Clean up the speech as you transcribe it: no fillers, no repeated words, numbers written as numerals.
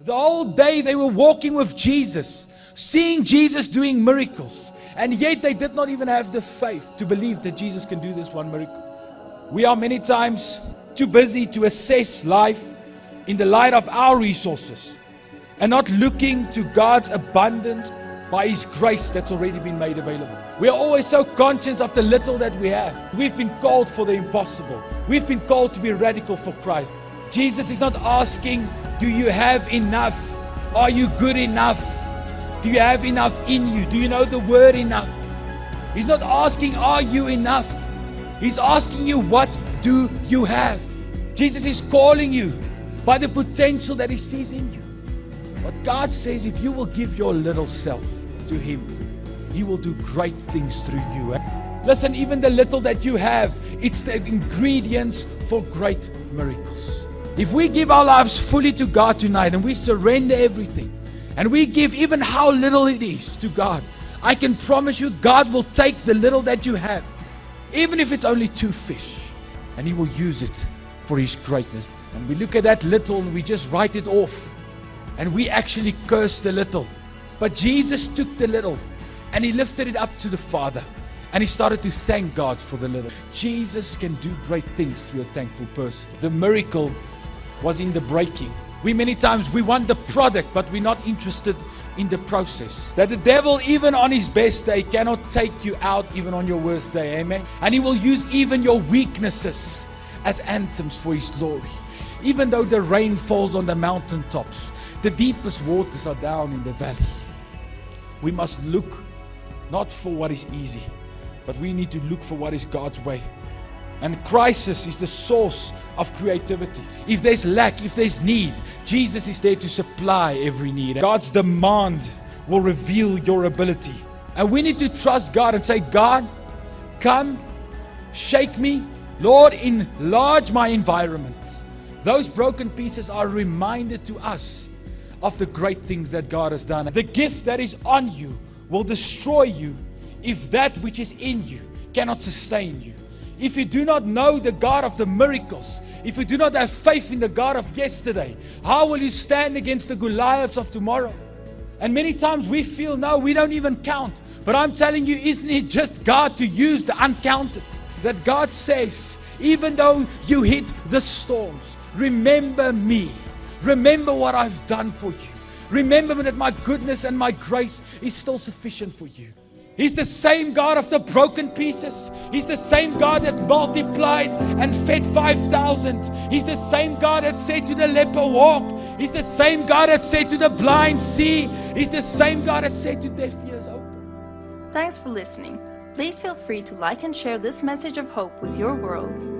The whole day they were walking with Jesus, seeing Jesus doing miracles. And yet they did not even have the faith to believe that Jesus can do this one miracle. We are many times too busy to assess life in the light of our resources and not looking to God's abundance by His grace that's already been made available. We are always so conscious of the little that we have. We've been called for the impossible. We've been called to be radical for Christ. Jesus is not asking, do you have enough? Are you good enough? Do you have enough in you? Do you know the word enough? He's not asking, are you enough? He's asking you, what do you have? Jesus is calling you by the potential that He sees in you. But God says, if you will give your little self to Him, He will do great things through you. Listen, even the little that you have, it's the ingredients for great miracles. If we give our lives fully to God tonight and we surrender everything, and we give even how little it is to God, I can promise you God will take the little that you have, even if it's only 2 fish, and He will use it for His greatness. And we look at that little and we just write it off, and we actually curse the little. But Jesus took the little and He lifted it up to the Father, and He started to thank God for the little. Jesus can do great things through a thankful person. The miracle was in the breaking. We many times, we want the product, but we're not interested in the process. That the devil, even on his best day, cannot take you out even on your worst day. Amen. And he will use even your weaknesses as anthems for His glory. Even though the rain falls on the mountaintops, the deepest waters are down in the valley. We must look not for what is easy, but we need to look for what is God's way. And crisis is the source of creativity. If there's lack, if there's need, Jesus is there to supply every need. God's demand will reveal your ability. And we need to trust God and say, God, come, shake me. Lord, enlarge my environment. Those broken pieces are reminded to us of the great things that God has done. The gift that is on you will destroy you if that which is in you cannot sustain you. If you do not know the God of the miracles, if you do not have faith in the God of yesterday, how will you stand against the Goliaths of tomorrow? And many times we feel, no, we don't even count. But I'm telling you, isn't it just God to use the uncounted? That God says, even though you hit the storms, remember me. Remember what I've done for you. Remember that my goodness and my grace is still sufficient for you. He's the same God of the broken pieces. He's the same God that multiplied and fed 5,000. He's the same God that said to the leper, walk. He's the same God that said to the blind, see. He's the same God that said to deaf ears, open. Thanks for listening. Please feel free to like and share this message of hope with your world.